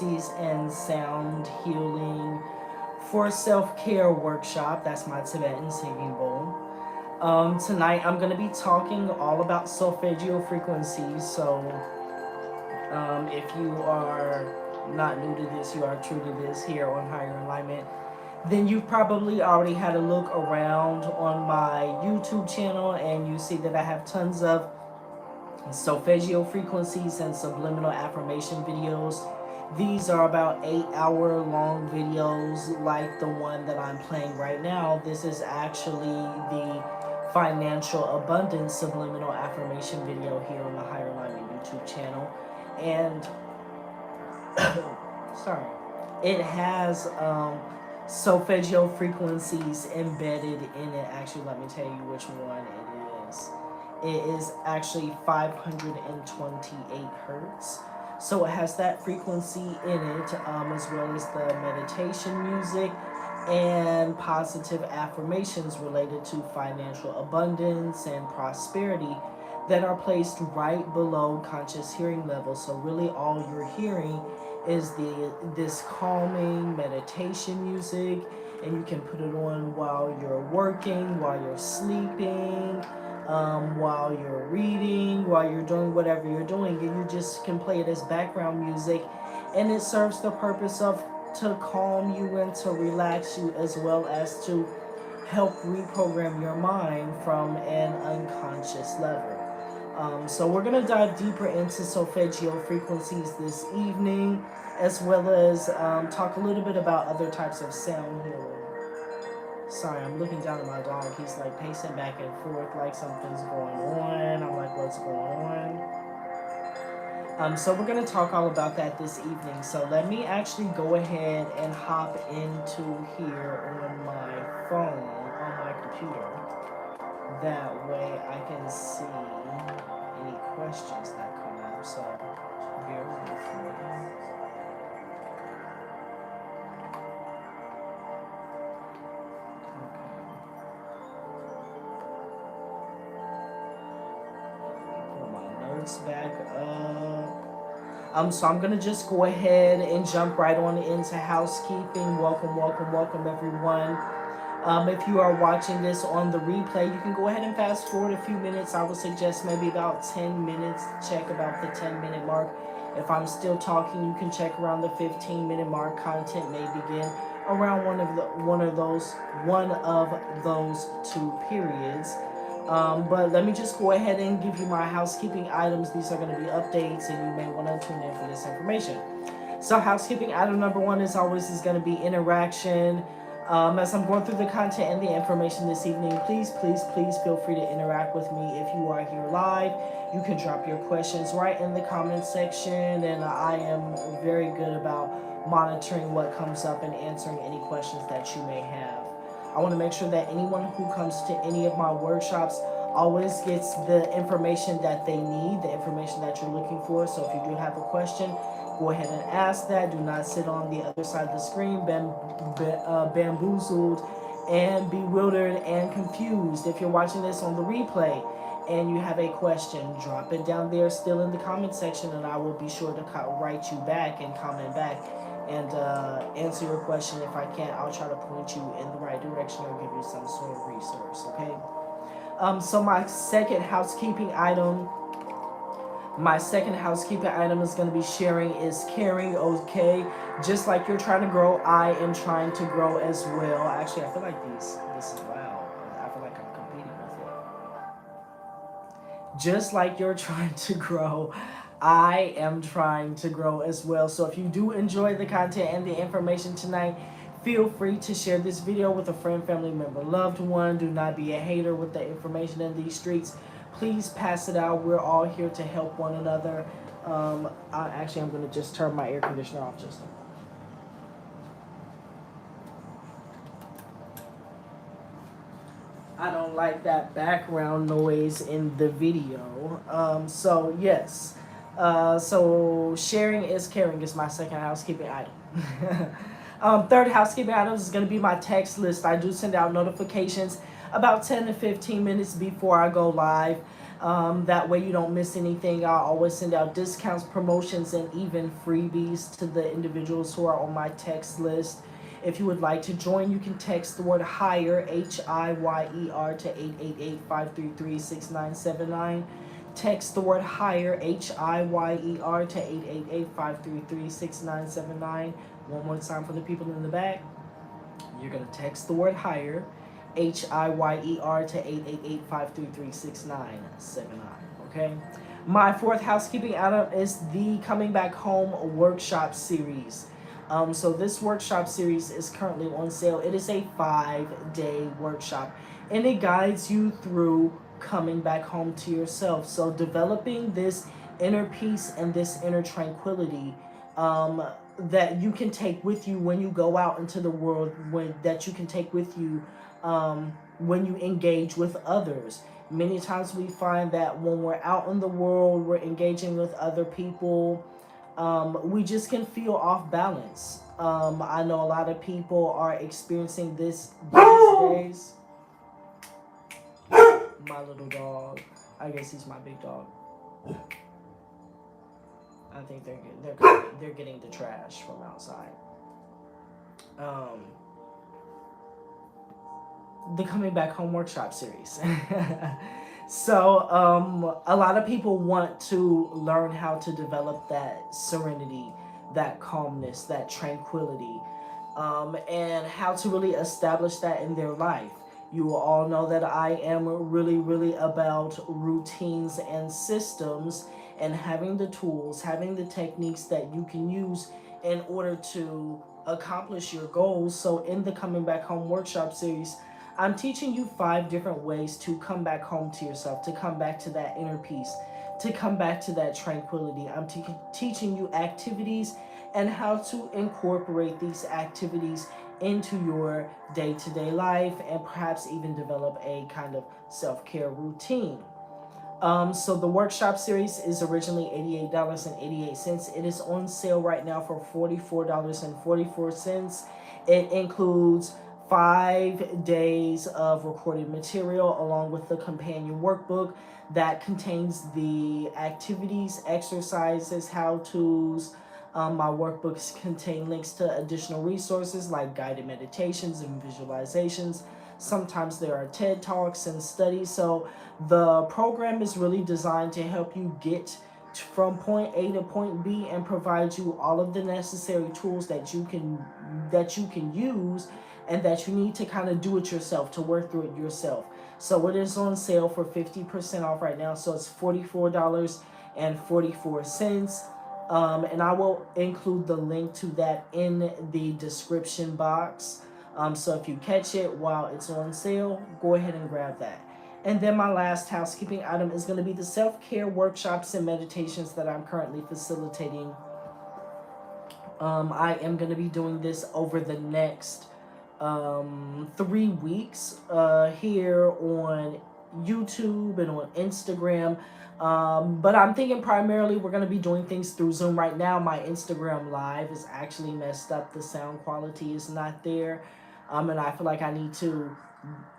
and sound healing for self-care workshop. That's my Tibetan singing bowl. Tonight I'm going to be talking all about solfeggio frequencies. So if you are not new to this, you are true to this here on Higher Alignment, then you've probably already had a look around on my YouTube channel and you see that I have tons of solfeggio frequencies and subliminal affirmation videos. These are about 8-hour long videos like the one that I'm playing right now. This is actually the financial abundance subliminal affirmation video here on the Higher Alignment YouTube channel. And sorry, it has solfeggio frequencies embedded in it. Actually, let me tell you which one it is. It is actually 528 hertz. So it has that frequency in it, as well as the meditation music and positive affirmations related to financial abundance and prosperity that are placed right below conscious hearing level. So really all you're hearing is this calming meditation music, and you can put it on while you're working, while you're sleeping, while you're reading, while you're doing whatever you're doing, and you just can play it as background music, and it serves the purpose of to calm you and to relax you, as well as to help reprogram your mind from an unconscious level. So we're going to dive deeper into solfeggio frequencies this evening, as well as talk a little bit about other types of sound healing. Sorry, I'm looking down at my dog. He's like pacing back and forth like something's going on. I'm like, what's going on? So we're going to talk all about that this evening. So let me actually go ahead and hop into here on my phone, on my computer. That way I can see any questions that come up. So bear with me. Back up. So I'm gonna just go ahead and jump right on into housekeeping. Welcome everyone. If you are watching this on the replay, you can go ahead and fast forward a few minutes. I would suggest maybe about 10 minutes. Check about the 10-minute mark. If I'm still talking, you can check around the 15-minute mark. Content may begin around one of those two periods. But let me just go ahead and give you my housekeeping items. These are going to be updates, and you may want to tune in for this information. So housekeeping item number one is going to be interaction. As I'm going through the content and the information this evening, please feel free to interact with me. If you are here live, you can drop your questions right in the comment section, and I am very good about monitoring what comes up and answering any questions that you may have. I want to make sure that anyone who comes to any of my workshops always gets the information that they need, the information that you're looking for. So if you do have a question, go ahead and ask that. Do not sit on the other side of the screen bamboozled and bewildered and confused. If you're watching this on the replay and you have a question, drop it down there still in the comment section, and I will be sure to write you back and comment back and answer your question. If I can't, I'll try to point you in the right direction or give you some sort of resource, okay? So my second housekeeping item is going to be sharing is caring, okay? Just like you're trying to grow, I am trying to grow as well. Actually, I feel like this is loud. I feel like I'm competing with it. Just like you're trying to grow, I am trying to grow as well. So if you do enjoy the content and the information tonight, feel free to share this video with a friend, family member, loved one. Do not be a hater with the information in these streets. Please pass it out. We're all here to help one another. I'm going to just turn my air conditioner off just a moment. I don't like that background noise in the video. So yes. So sharing is caring is my second housekeeping item. Third housekeeping item is going to be my text list. I do send out notifications about 10 to 15 minutes before I go live. That way you don't miss anything. I always send out discounts, promotions, and even freebies to the individuals who are on my text list. If you would like to join, you can text the word HIYER, HIYER, to 888-533-6979. Text the word HIYER, HIYER, to 888-533-6979. One more time for the people in the back. You're going to text the word HIYER, HIYER, to 888-533-6979. Okay? My fourth housekeeping item is the Coming Back Home workshop series. So this workshop series is currently on sale. It is a 5-day workshop, and it guides you through coming back home to yourself. So developing this inner peace and this inner tranquility, that you can take with you when you go out into the world, that you can take with you when you engage with others. Many times we find that when we're out in the world, we're engaging with other people, we just can feel off balance. I know a lot of people are experiencing this these days. My little dog, I guess he's my big dog. I think they're getting the trash from outside. The Coming Back Home workshop series. So a lot of people want to learn how to develop that serenity, that calmness, that tranquility, and how to really establish that in their life. You will all know that I am really, really about routines and systems, and having the tools, having the techniques that you can use in order to accomplish your goals. So in the Coming Back Home workshop series, I'm teaching you 5 different ways to come back home to yourself, to come back to that inner peace, to come back to that tranquility. I'm teaching you activities and how to incorporate these activities into your day-to-day life, and perhaps even develop a kind of self-care routine. So the workshop series is originally $88.88. It is on sale right now for $44.44. It includes 5 days of recorded material along with the companion workbook that contains the activities, exercises, how-tos. My workbooks contain links to additional resources like guided meditations and visualizations. Sometimes there are TED Talks and studies. So the program is really designed to help you get from point A to point B and provide you all of the necessary tools that you can use, and that you need to kind of do it yourself, to work through it yourself. So it is on sale for 50% off right now. So it's $44.44. And I will include the link to that in the description box. So if you catch it while it's on sale, go ahead and grab that. And then my last housekeeping item is going to be the self-care workshops and meditations that I'm currently facilitating. I am going to be doing this over the next 3 weeks here on YouTube and on Instagram. But I'm thinking primarily we're going to be doing things through Zoom. Right now, my Instagram Live is actually messed up. The sound quality is not there. And I feel like I need to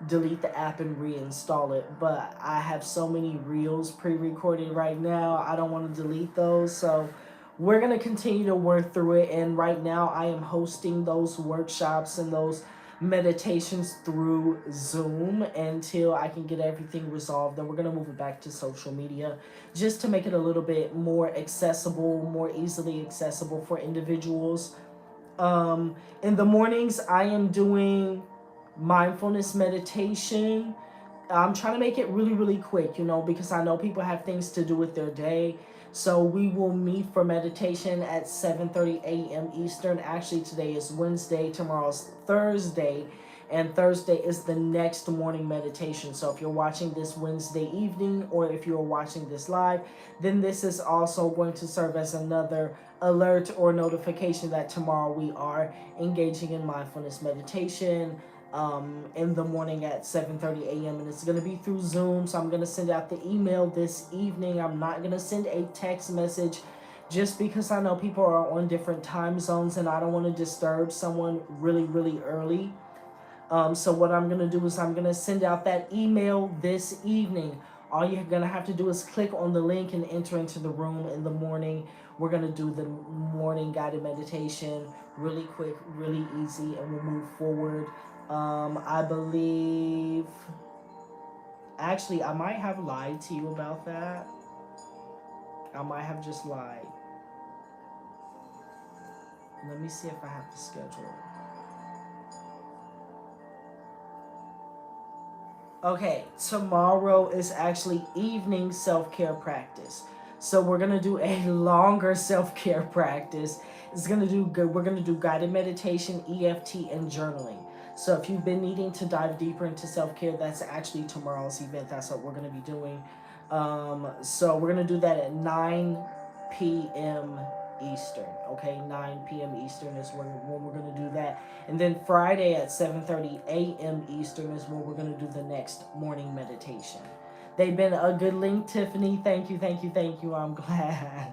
delete the app and reinstall it. But I have so many reels pre-recorded right now. I don't want to delete those. So we're going to continue to work through it. And right now, I am hosting those workshops and those meditations through Zoom until I can get everything resolved. Then we're going to move it back to social media just to make it a little bit more accessible, more easily accessible for individuals. In the mornings, I am doing mindfulness meditation. I'm trying to make it really, really quick, because I know people have things to do with their day. So we will meet for meditation at 7:30 a.m. Eastern. Actually, today is Wednesday, tomorrow's Thursday, and Thursday is the next morning meditation. So if you're watching this Wednesday evening, or if you're watching this live, then this is also going to serve as another alert or notification that tomorrow we are engaging in mindfulness meditation in the morning at 7:30 a.m. and it's going to be through Zoom. So I'm going to send out the email this evening. I'm not going to send a text message just because I know people are on different time zones and I don't want to disturb someone really, really early. So what I'm going to do is I'm going to send out that email this evening. All you're going to have to do is click on the link and enter into the room in the morning. We're going to do the morning guided meditation really quick, really easy, and we'll move forward. I believe, actually, I might have lied to you about that. I might have just lied. Let me see if I have the schedule. Okay, tomorrow is actually evening self-care practice. So we're gonna do a longer self-care practice. We're gonna do guided meditation, EFT, and journaling. So if you've been needing to dive deeper into self-care, that's actually tomorrow's event. That's what we're gonna be doing. So we're gonna do that at 9 p.m. Eastern. Okay, 9 p.m. Eastern is when we're gonna do that. And then Friday at 7:30 a.m. Eastern is when we're going to do the next morning meditation. They've been a good link, Tiffany. Thank you, thank you, thank you. I'm glad.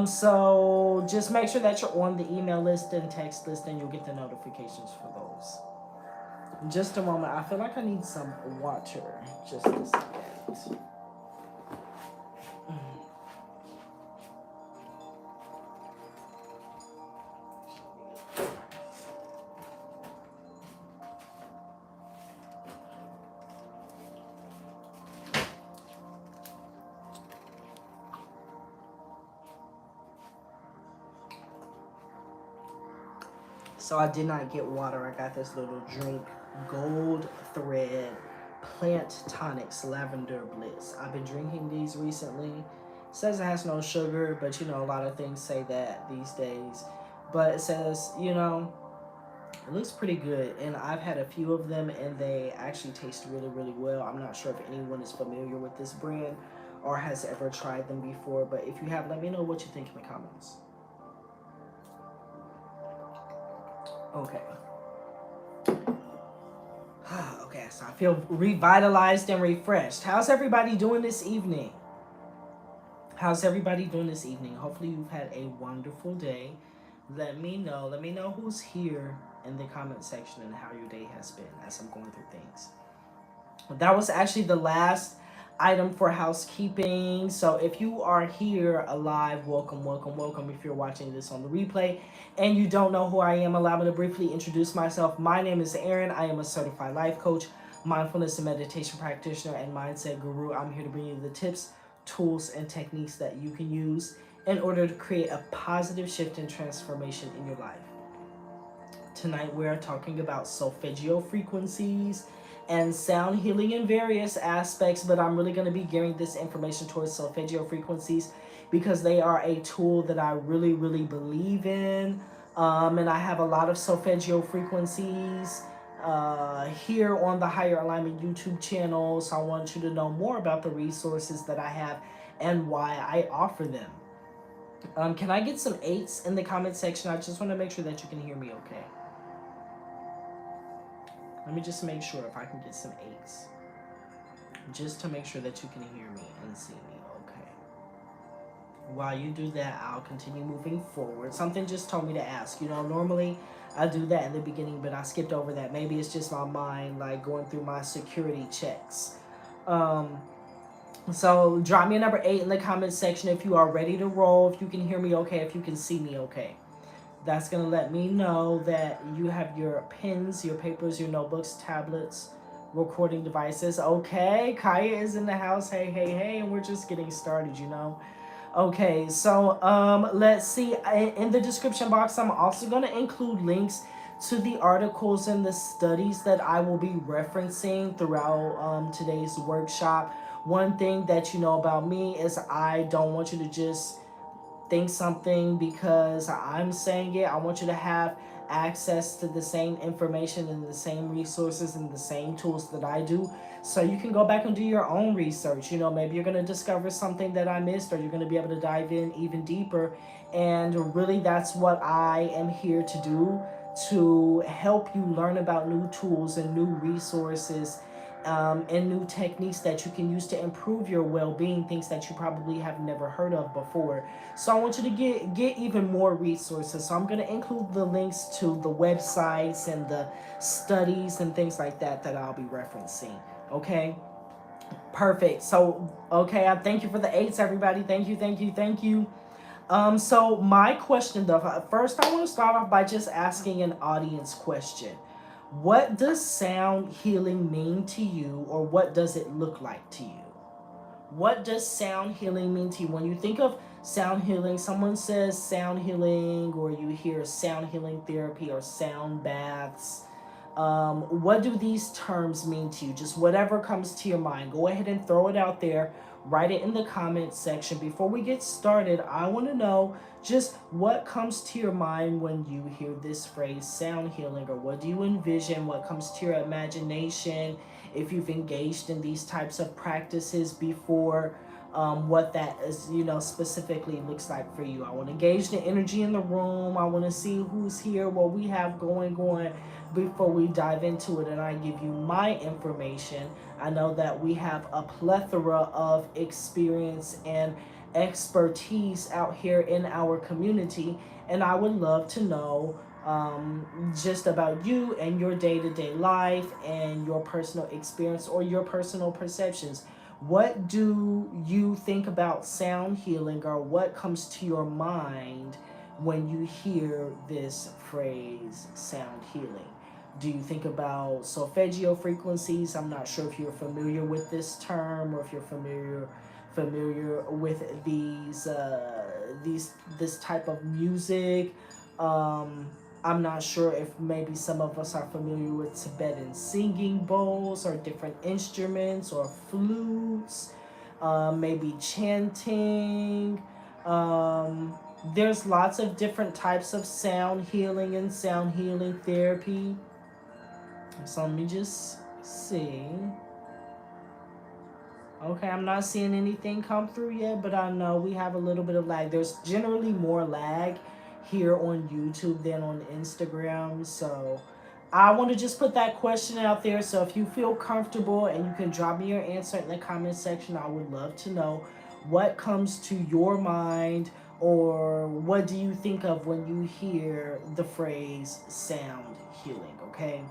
So just make sure that you're on the email list and text list, and you'll get the notifications for those. In just a moment. I feel like I need some water. Just a second. So I did not get water. I got this little drink, Gold Thread Plant Tonics Lavender Bliss. I've been drinking these recently. It says it has no sugar, but you know, a lot of things say that these days. But it says, you know, it looks pretty good. And I've had a few of them and they actually taste really, really well. I'm not sure if anyone is familiar with this brand or has ever tried them before. But if you have, let me know what you think in the comments. Okay. Okay, so I feel revitalized and refreshed. How's everybody doing this evening? How's everybody doing this evening? Hopefully you've had a wonderful day. Let me know. Let me know who's here in the comment section and how your day has been as I'm going through things. That was actually the last item for housekeeping. So if you are here alive, welcome, welcome, welcome. If you're watching this on the replay and you don't know who I am, allow me to briefly introduce myself. My name is Aaron. I am a certified life coach, mindfulness and meditation practitioner, and mindset guru. I'm here to bring you the tips, tools, and techniques that you can use in order to create a positive shift and transformation in your life. Tonight we are talking about solfeggio frequencies and sound healing in various aspects, but I'm really going to be gearing this information towards solfeggio frequencies because they are a tool that I really, really believe in. And I have a lot of solfeggio frequencies here on the Higher Alignment YouTube channel. So I want you to know more about the resources that I have and why I offer them. Can I get some 8s in the comment section? I just want to make sure that you can hear me okay. Let me just make sure if I can get some 8s. Just to make sure that you can hear me and see me okay. While you do that, I'll continue moving forward. Something just told me to ask. You know, normally I do that in the beginning, but I skipped over that. Maybe it's just my mind, like, going through my security checks. So drop me a number 8 in the comment section if you are ready to roll, if you can hear me okay, if you can see me okay. That's going to let me know that you have your pens, your papers, your notebooks, tablets, recording devices. Okay, Kaya is in the house. Hey, hey, hey, and we're just getting started, you know. Okay, so let's see. In the description box, I'm also going to include links to the articles and the studies that I will be referencing throughout today's workshop. One thing that you know about me is I don't want you to just think something because I'm saying it. I want you to have access to the same information and the same resources and the same tools that I do, so you can go back and do your own research. You know, maybe you're going to discover something that I missed, or you're going to be able to dive in even deeper. And really, that's what I am here to do, to help you learn about new tools and new resources and new techniques that you can use to improve your well-being, things that you probably have never heard of before. So I want you to get even more resources. So I'm going to include the links to the websites and the studies and things like that that I'll be referencing. Okay. Perfect. So, okay, I thank you for the eights, everybody. Thank you, thank you, thank you. So my question though, first I want to start off by just asking an audience question. What does sound healing mean to you, or what does it look like to you? What does sound healing mean to you? When you think of sound healing, someone says sound healing, or you hear sound healing therapy or sound baths. What do these terms mean to you? Just whatever comes to your mind. Go ahead and throw it out there. Write it in the comments section. Before we get started, I want to know just what comes to your mind when you hear this phrase sound healing, or what do you envision? What comes to your imagination? If you've engaged in these types of practices before, what that is, specifically looks like for you. I want to gauge the energy in the room. I want to see who's here, what we have going on before we dive into it and I give you my information. I know that we have a plethora of experience and expertise out here in our community, and I would love to know just about you and your day-to-day life and your personal experience or your personal perceptions. What do you think about sound healing, or what comes to your mind when you hear this phrase sound healing? Do you think about solfeggio frequencies? I'm not sure if you're familiar with this term, or if you're familiar with this type of music. Um, I'm not sure if maybe some of us are familiar with Tibetan singing bowls, or different instruments, or flutes, maybe chanting. There's lots of different types of sound healing and sound healing therapy. So let me just see. Okay, I'm not seeing anything come through yet, but I know we have a little bit of lag. There's generally more lag here on YouTube than on Instagram. So I want to just put that question out there. So if you feel comfortable and you can drop me your answer in the comment section, I would love to know what comes to your mind, or what do you think of when you hear the phrase sound healing, okay?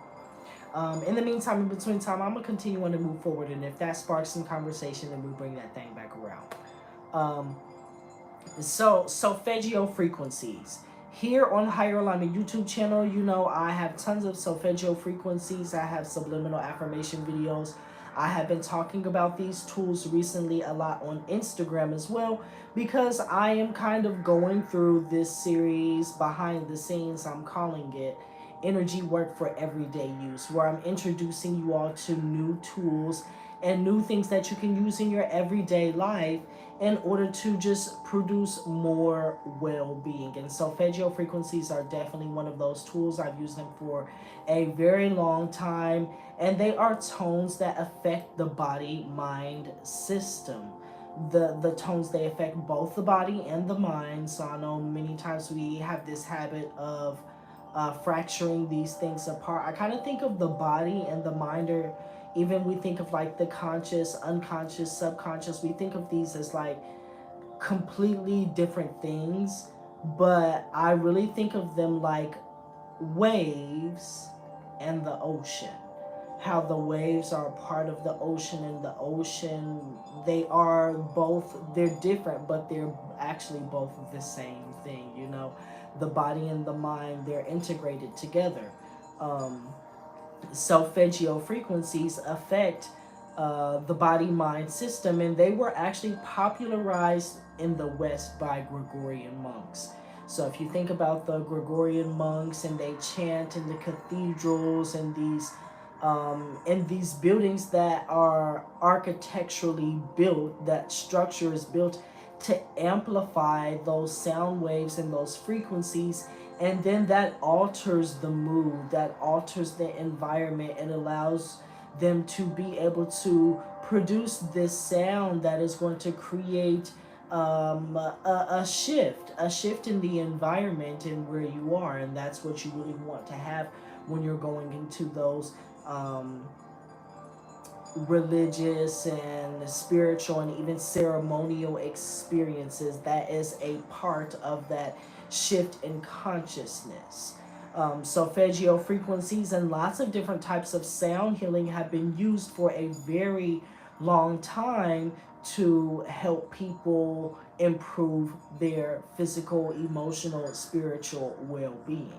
In the meantime, in between time, I'm going to continue on to move forward. And if that sparks some conversation, then we bring that thing back around. Um, so, solfeggio frequencies. Here on Higher Alignment YouTube channel, I have tons of solfeggio frequencies. I have subliminal affirmation videos. I have been talking about these tools recently a lot on Instagram as well, because I am kind of going through this series behind the scenes. I'm calling it Energy Work for Everyday Use, where I'm introducing you all to new tools and new things that you can use in your everyday life in order to just produce more well-being. And solfeggio frequencies are definitely one of those tools. I've used them for a very long time, and they are tones that affect the body-mind system. The tones, they affect both the body and the mind. So I know many times we have this habit of fracturing these things apart. I kind of think of the body and the mind, or even we think of like the conscious, unconscious, subconscious. We think of these as like completely different things, but I really think of them like waves and the ocean. How the waves are a part of the ocean, and the ocean, they are both, they're different, but they're actually both the same thing, the body and the mind, they're integrated together. Solfeggio frequencies affect the body-mind system, and they were actually popularized in the West by Gregorian monks. So if you think about the Gregorian monks, and they chant in the cathedrals and these buildings that are architecturally built, that structure is built to amplify those sound waves and those frequencies, and then that alters the mood, that alters the environment, and allows them to be able to produce this sound that is going to create a shift in the environment and where you are. And that's what you really want to have when you're going into those religious and spiritual and even ceremonial experiences. That is a part of that shift in consciousness. Solfeggio frequencies and lots of different types of sound healing have been used for a very long time to help people improve their physical, emotional, spiritual well-being.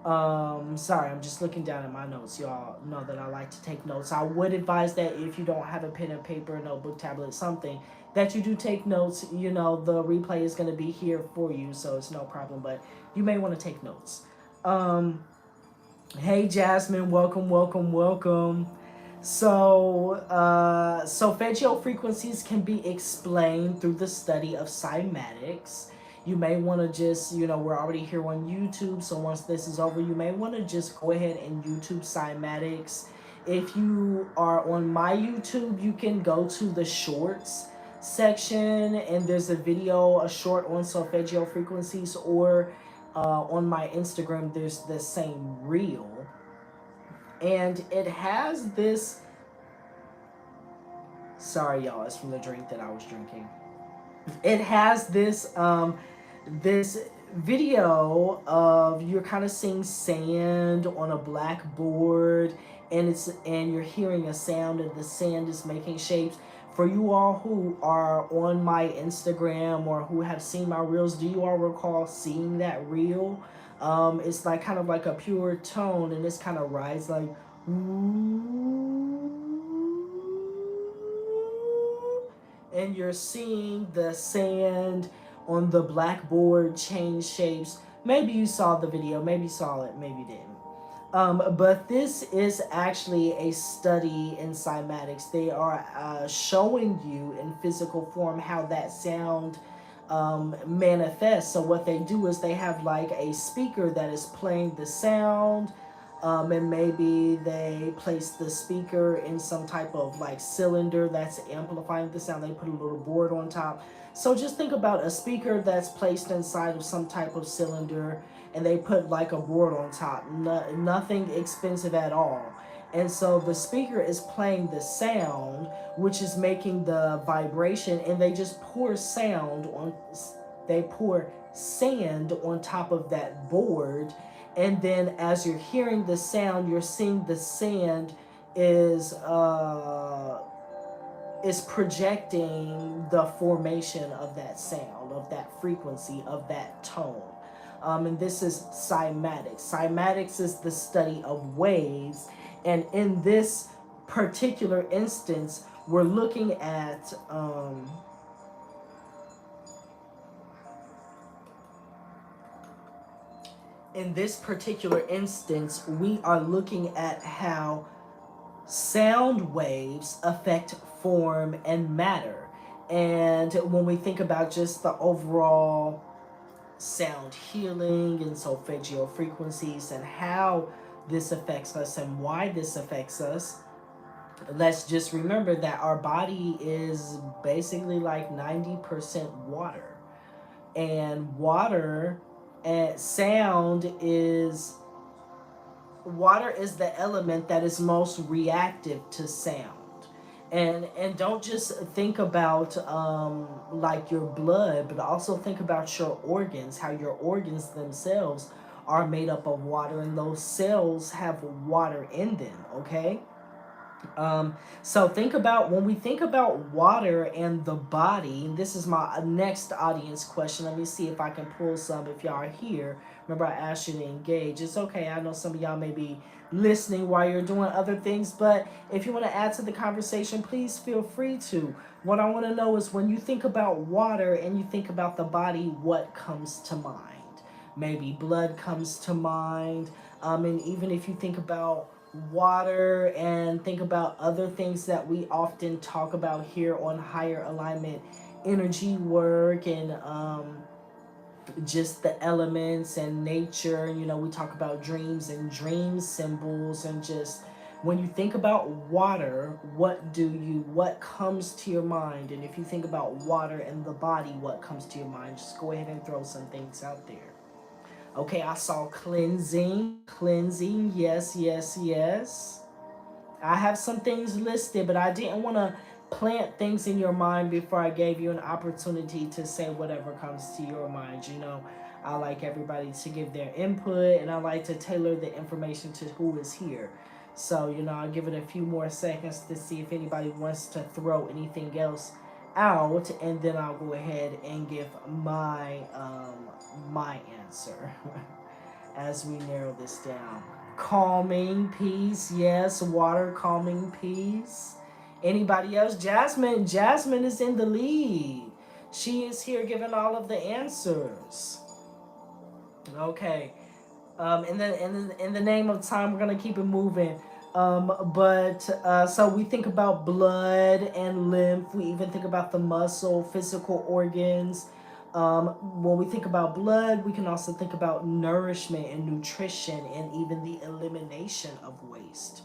Sorry, I'm just looking down at my notes. Y'all know that I like to take notes. I would advise that if you don't have a pen and paper, notebook, tablet, something, that you do take notes. You know, the replay is going to be here for you, so it's no problem, but you may want to take notes. Hey, Jasmine, welcome, welcome, welcome. So, solfeggio frequencies can be explained through the study of cymatics. You may want to just, we're already here on YouTube, so once this is over, you may want to just go ahead and YouTube cymatics. If you are on my YouTube, you can go to the shorts section, and there's a short on solfeggio frequencies, or on my Instagram, there's the same reel. And it has this. Sorry, y'all, it's from the drink that I was drinking. It has this video of you're kind of seeing sand on a blackboard, and you're hearing a sound, and the sand is making shapes. For you all who are on my Instagram or who have seen my reels, do you all recall seeing that reel? It's like kind of like a pure tone, and it's kind of rise like, and you're seeing the sand on the blackboard change shapes. Maybe you saw the video, maybe you saw it, maybe you didn't. But this is actually a study in cymatics. They are showing you in physical form how that sound manifests. So what they do is they have like a speaker that is playing the sound, and maybe they place the speaker in some type of like cylinder that's amplifying the sound. They put a little board on top. So just think about a speaker that's placed inside of some type of cylinder, and they put like a board on top. Nothing expensive at all. And so the speaker is playing the sound, which is making the vibration, and they just pour sand on top of that board. And then as you're hearing the sound, you're seeing the sand is projecting the formation of that sound, of that frequency, of that tone. And this is cymatics. Cymatics is the study of waves. And in this particular instance, we're looking at we are looking at how sound waves affect form and matter. And when we think about just the overall sound healing and solfeggio frequencies and how this affects us and why this affects us, let's just remember that our body is basically like 90% water. And water and water is the element that is most reactive to sound. And don't just think about like your blood, but also think about your organs, how your organs themselves are made up of water, and those cells have water in them. Okay. So when we think about water and the body, this is my next audience question. Let me see if I can pull some if y'all are here. Remember, I asked you to engage. It's okay. I know some of y'all may be listening while you're doing other things, but if you want to add to the conversation, please feel free to. What I want to know is, when you think about water and you think about the body, what comes to mind? Maybe blood comes to mind. And even if you think about water and think about other things that we often talk about here on higher alignment energy work, and just the elements and nature. We talk about dreams and dream symbols, and just when you think about water, what comes to your mind? And if you think about water and the body, what comes to your mind? Just go ahead and throw some things out there. Okay, I saw cleansing. Yes, yes, yes. I have some things listed, but I didn't want to plant things in your mind before I gave you an opportunity to say whatever comes to your mind. I like everybody to give their input, and I like to tailor the information to who is here. So, I'll give it a few more seconds to see if anybody wants to throw anything else out, and then I'll go ahead and give my answer as we narrow this down. Calming, peace, yes, water, calming, peace. Anybody else? Jasmine is in the lead. She is here giving all of the answers. Okay. In the name of time, we're gonna keep it moving. So we think about blood and lymph. We even think about the muscle, physical organs. When we think about blood, we can also think about nourishment and nutrition, and even the elimination of waste.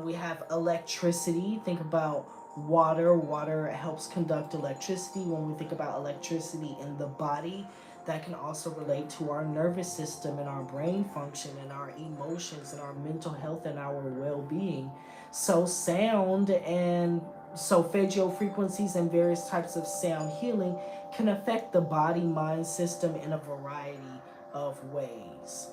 We have electricity. Think about water. Water helps conduct electricity. When we think about electricity in the body, that can also relate to our nervous system and our brain function and our emotions and our mental health and our well-being. So sound and solfeggio frequencies and various types of sound healing can affect the body mind system in a variety of ways.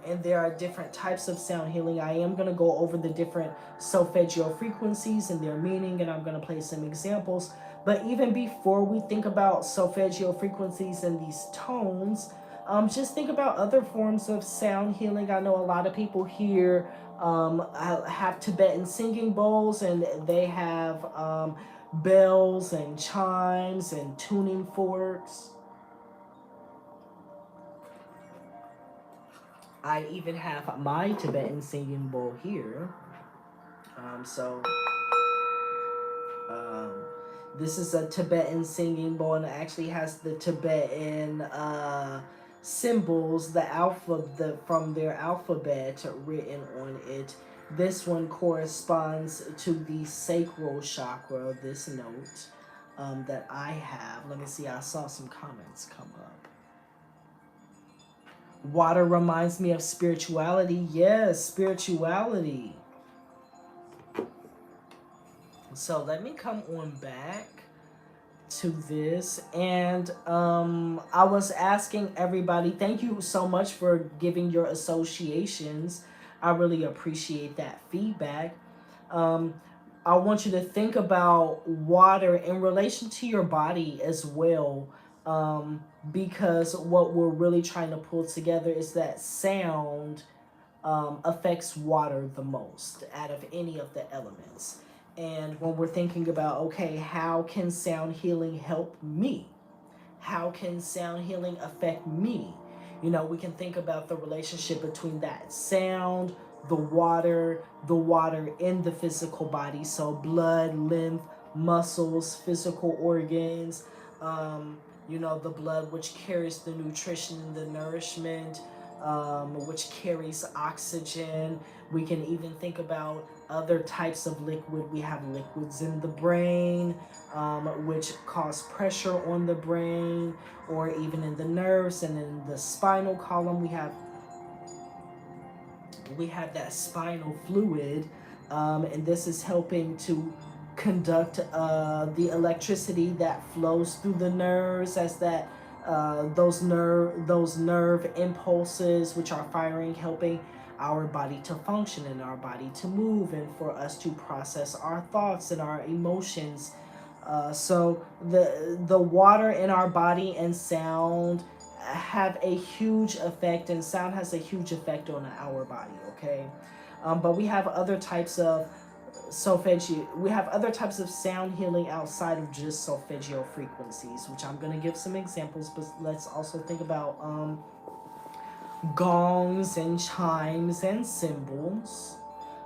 And there are different types of sound healing. I am going to go over the different solfeggio frequencies and their meaning, and I'm going to play some examples. But even before we think about solfeggio frequencies and these tones, just think about other forms of sound healing. I know a lot of people here have Tibetan singing bowls, and they have bells and chimes and tuning forks. I even have my Tibetan singing bowl here. So um, this is a Tibetan singing bowl, and it actually has the Tibetan symbols, from their alphabet written on it. This one corresponds to the sacral chakra. This note that I have. Let me see. I saw some comments come up. Water reminds me of spirituality. Yes, spirituality. So let me come on back to this. And I was asking everybody, thank you so much for giving your associations. I really appreciate that feedback. Um, I want you to think about water in relation to your body as well. Because what we're really trying to pull together is that sound affects water the most out of any of the elements. And when we're thinking about, okay, how can sound healing help me? How can sound healing affect me? We can think about the relationship between that sound, the water in the physical body. So blood, lymph, muscles, physical organs, the blood which carries the nutrition and the nourishment, which carries oxygen. We can even think about other types of liquid. We have liquids in the brain, which cause pressure on the brain, or even in the nerves. And in the spinal column, we have that spinal fluid, and this is helping to conduct the electricity that flows through the nerves, as that those nerve impulses which are firing, helping our body to function and our body to move, and for us to process our thoughts and our emotions. So the water in our body and sound have a huge effect, and sound has a huge effect on our body. Okay, but we have other types of solfeggio. We have other types of sound healing outside of just solfeggio frequencies, which I'm going to give some examples. But let's also think about gongs and chimes and cymbals.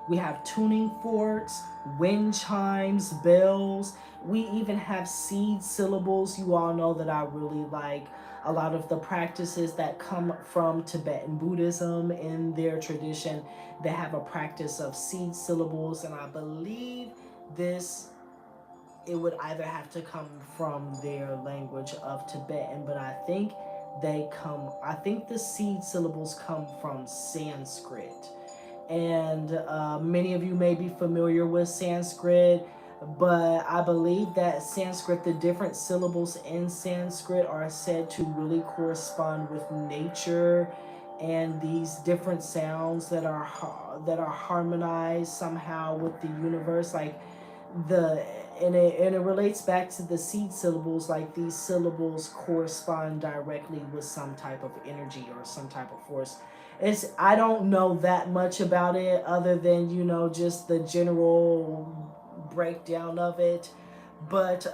We have tuning forks, wind chimes, bells. We even have seed syllables. You all know that I really like a lot of the practices that come from Tibetan Buddhism in their tradition. They have a practice of seed syllables, and I believe it would either have to come from their language of Tibetan, but I think the seed syllables come from Sanskrit. And many of you may be familiar with Sanskrit, but I believe that Sanskrit, the different syllables in Sanskrit are said to really correspond with nature and these different sounds that are harmonized somehow with the universe, like the and it relates back to the seed syllables, like these syllables correspond directly with some type of energy or some type of force. It's, I don't know that much about it other than, you know, just the general breakdown of it, but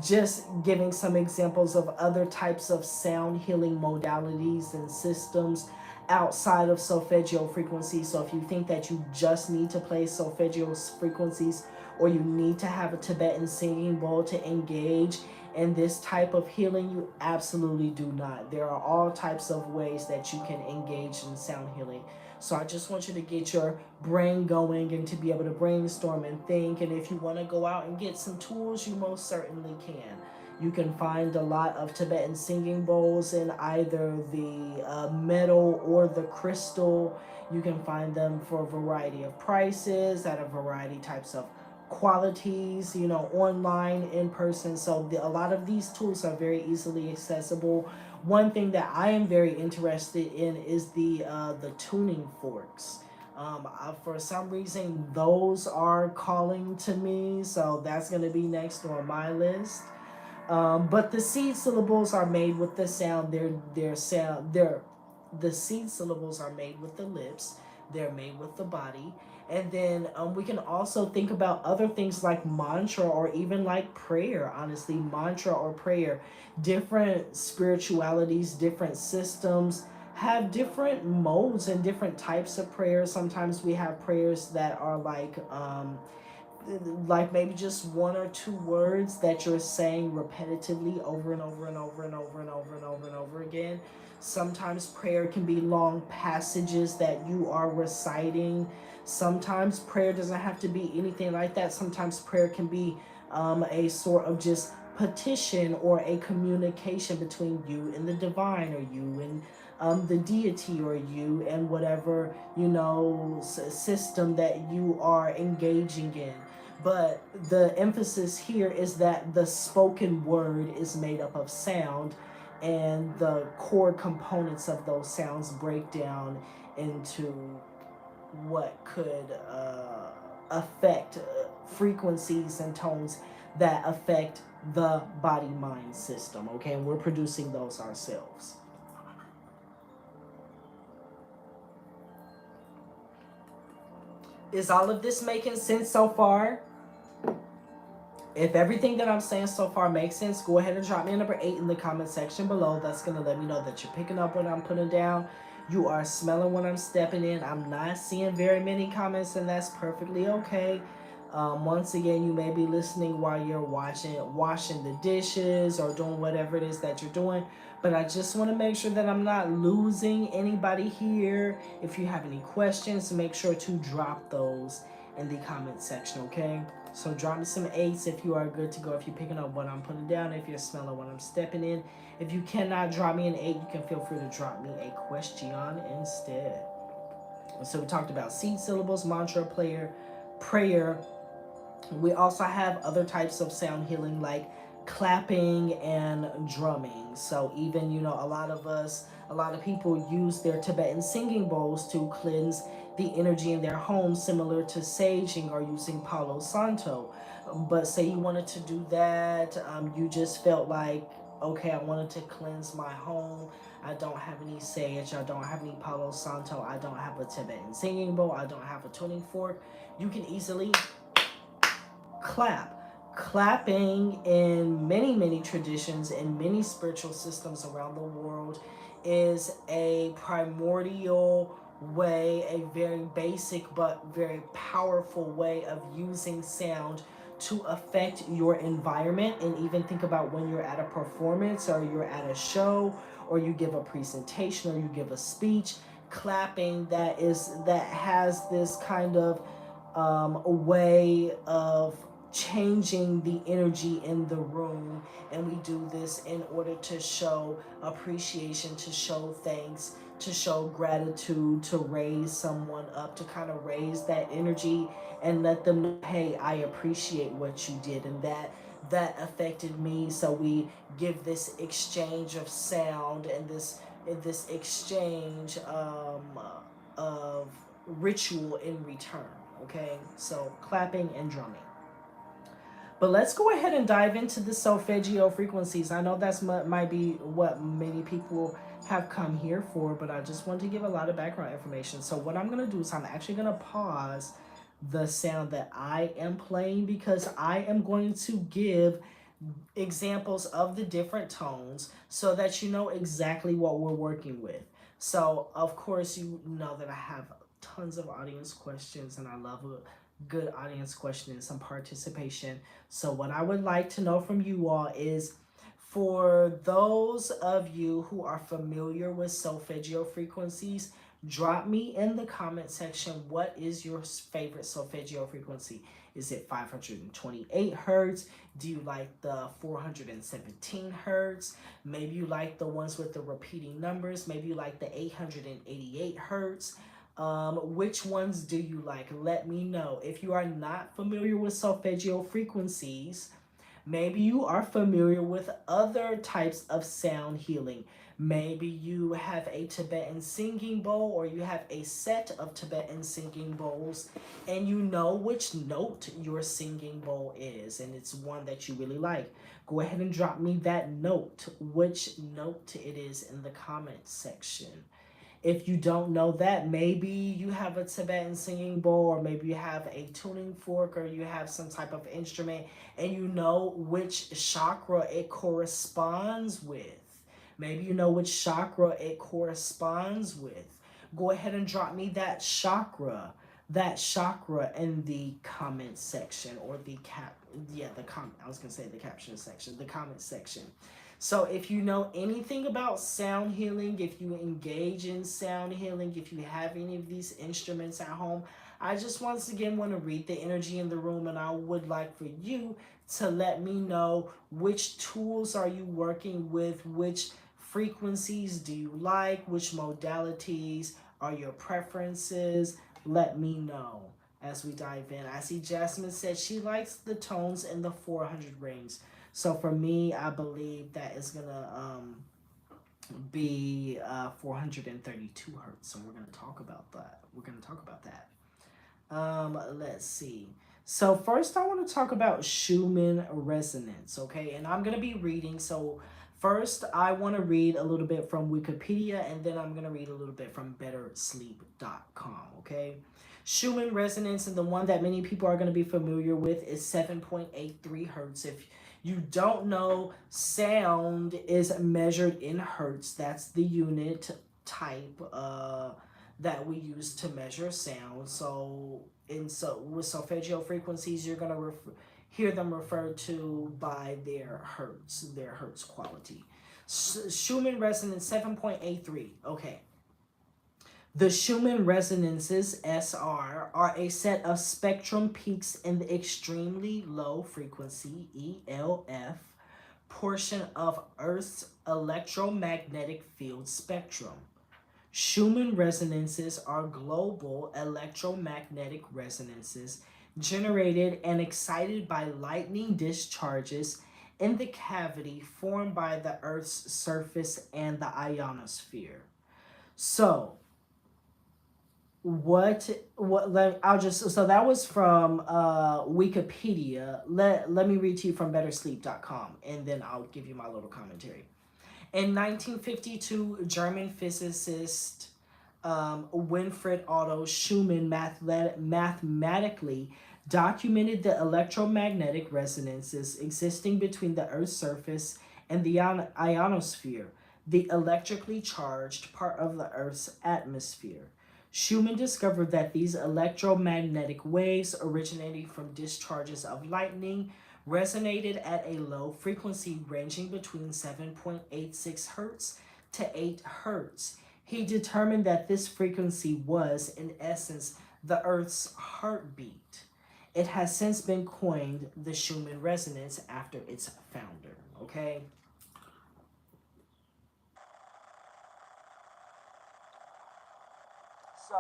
just giving some examples of other types of sound healing modalities and systems outside of solfeggio frequencies. So if you think that you just need to play solfeggio frequencies, or you need to have a Tibetan singing bowl to engage in this type of healing, you absolutely do not. There are all types of ways that you can engage in sound healing. So I just want you to get your brain going and to be able to brainstorm and think. And if you want to go out and get some tools, you most certainly can. You can find a lot of Tibetan singing bowls in either the metal or the crystal. You can find them for a variety of prices at a variety types of qualities, you know, online, in person. So a lot of these tools are very easily accessible. One thing that I am very interested in is the tuning forks. For some reason, those are calling to me, so that's going to be next on my list. But the seed syllables are made with the sound. They're the seed syllables are made with the lips. They're made with the body. And then we can also think about other things like mantra or even like prayer. Honestly, mantra or prayer, different spiritualities, different systems have different modes and different types of prayers. Sometimes we have prayers that are like maybe just one or two words that you're saying repetitively over and over and over and over and over and over and over again. Sometimes prayer can be long passages that you are reciting. Sometimes prayer doesn't have to be anything like that. Sometimes prayer can be a sort of just petition or a communication between you and the divine, or you and the deity, or you and whatever, you know, system that you are engaging in. But the emphasis here is that the spoken word is made up of sound, and the core components of those sounds break down into what could affect frequencies and tones that affect the body mind system. Okay, and we're producing those ourselves. Is all of this making sense so far? If everything that I'm saying so far makes sense, go ahead and drop me a number 8 in the comment section below. That's going to let me know that you're picking up what I'm putting down. You are smelling what I'm stepping in. I'm not seeing very many comments, and that's perfectly okay. Once again, you may be listening while you're washing the dishes or doing whatever it is that you're doing. But I just want to make sure that I'm not losing anybody here. If you have any questions, make sure to drop those in the comment section, okay? So drop me some 8s if you are good to go, if you're picking up what I'm putting down, if you're smelling what I'm stepping in. If you cannot drop me an 8, you can feel free to drop me a question instead. So we talked about seed syllables, mantra, prayer. We also have other types of sound healing like clapping and drumming. So even, you know, a lot of people use their Tibetan singing bowls to cleanse the energy in their homes, similar to saging or using Palo Santo. But say you wanted to do that, you just felt like, okay, I wanted to cleanse my home. I don't have any sage, I don't have any Palo Santo, I don't have a Tibetan singing bowl, I don't have a tuning fork. You can easily clap. Clapping in many traditions and many spiritual systems around the world is a primordial way, a very basic but very powerful way of using sound to affect your environment. And even think about when you're at a performance or you're at a show or you give a presentation or you give a speech, clapping that has this kind of a way of changing the energy in the room. And we do this in order to show appreciation, to show thanks, to show gratitude, to raise someone up, to kind of raise that energy and let them know, hey, I appreciate what you did, and that affected me. So we give this exchange of sound and this this exchange of ritual in return. Okay, so clapping and drumming. But let's go ahead and dive into the solfeggio frequencies. I know that's might be what many people have come here for, but I just want to give a lot of background information. So what I'm going to do is I'm actually going to pause the sound that I am playing because I am going to give examples of the different tones so that you know exactly what we're working with. So, of course, you know that I have tons of audience questions and I love a good audience question and some participation. So, what I would like to know from you all is for those of you who are familiar with solfeggio frequencies, drop me in the comment section what is your favorite solfeggio frequency. Is it 528 hertz? Do you like the 417 hertz? Maybe you like the ones with the repeating numbers. Maybe you like the 888 hertz. Which ones do you like? Let me know. If you are not familiar with solfeggio frequencies, maybe you are familiar with other types of sound healing. Maybe you have a Tibetan singing bowl or you have a set of Tibetan singing bowls and you know which note your singing bowl is and it's one that you really like. Go ahead and drop me that note, which note it is in the comment section. If you don't know that, maybe you have a Tibetan singing bowl, or maybe you have a tuning fork, or you have some type of instrument, and you know which chakra it corresponds with. Maybe you know which chakra it corresponds with. Go ahead and drop me that chakra in the comment section, or I was gonna say the caption section, the comment section. So if you know anything about sound healing, if you engage in sound healing, if you have any of these instruments at home, I just once again want to read the energy in the room, and I would like for you to let me know which tools are you working with, which frequencies do you like, which modalities are your preferences. Let me know as we dive in. I see Jasmine said she likes the tones in the 400 range. So for me, I believe that is gonna be 432 hertz. So we're gonna talk about that. Let's see. So first, I want to talk about Schumann resonance. Okay, and I'm gonna be reading. So first, I want to read a little bit from Wikipedia, and then I'm gonna read a little bit from BetterSleep.com. Okay. Schumann resonance, and the one that many people are going to be familiar with, is 7.83 hertz. If you don't know, sound is measured in hertz. That's the unit type that we use to measure sound. So with solfeggio frequencies, you're gonna hear them referred to by their hertz quality. Schumann resonance 7.83. Okay. The Schumann resonances, SR, are a set of spectrum peaks in the extremely low frequency, ELF, portion of Earth's electromagnetic field spectrum. Schumann resonances are global electromagnetic resonances generated and excited by lightning discharges in the cavity formed by the Earth's surface and the ionosphere. So, so that was from Wikipedia. Let me read to you from bettersleep.com, and then I'll give you my little commentary. In 1952, German physicist Winfried Otto Schumann mathematically documented the electromagnetic resonances existing between the Earth's surface and the ionosphere, the electrically charged part of the Earth's atmosphere. Schumann discovered that these electromagnetic waves originating from discharges of lightning resonated at a low frequency ranging between 7.86 hertz to 8 hertz. He determined that this frequency was, in essence, the Earth's heartbeat. It has since been coined the Schumann resonance after its founder. Okay? So,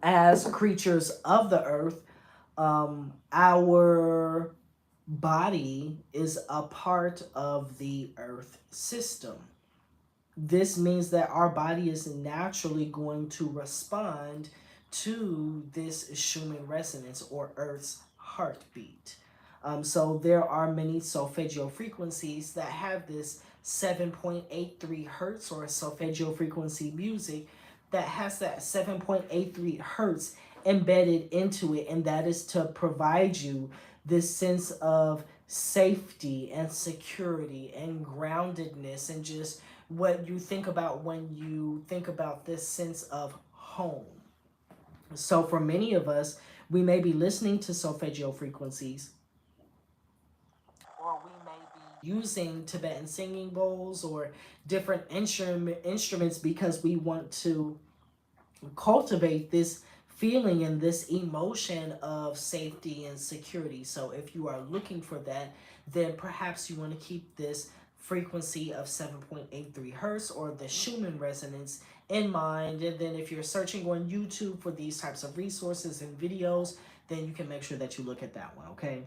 as creatures of the earth, our body is a part of the earth system. this means that our body is naturally going to respond to this Schumann resonance, or Earth's heartbeat. So there are many solfeggio frequencies that have this 7.83 hertz, or solfeggio frequency music that has that 7.83 hertz embedded into it, and that is to provide you this sense of safety and security and groundedness, and just what you think about when you think about this sense of home. So for many of us, we may be listening to solfeggio frequencies, or we may be using Tibetan singing bowls or different instruments because we want to cultivate this feeling and this emotion of safety and security. So if you are looking for that, then perhaps you want to keep this frequency of 7.83 hertz, or the Schumann resonance, in mind. And then if you're searching on YouTube for these types of resources and videos, then you can make sure that you look at that one, okay?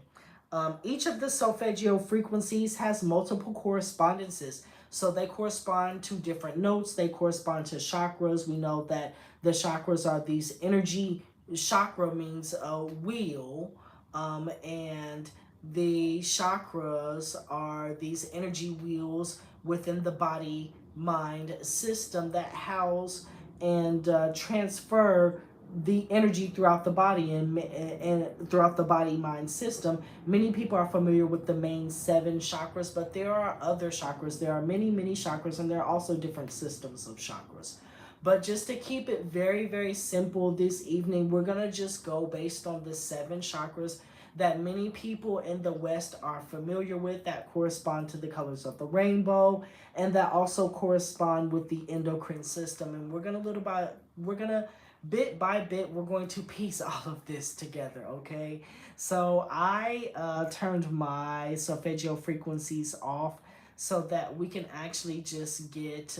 Each of the solfeggio frequencies has multiple correspondences. So they correspond to different notes. They correspond to chakras. We know that the chakras are these energy. Chakra means a wheel. And the chakras are these energy wheels within the body mind system that house and transfer the energy throughout the body, and throughout the body mind system. Many people are familiar with the main 7 chakras, but there are other chakras. There are many chakras, and there are also different systems of chakras. But just to keep it very, very simple this evening, we're going to just go based on the 7 chakras that many people in the West are familiar with, that correspond to the colors of the rainbow, and that also correspond with the endocrine system. And we're going to bit by bit, we're going to piece all of this together, okay? So I turned my solfeggio frequencies off so that we can actually just get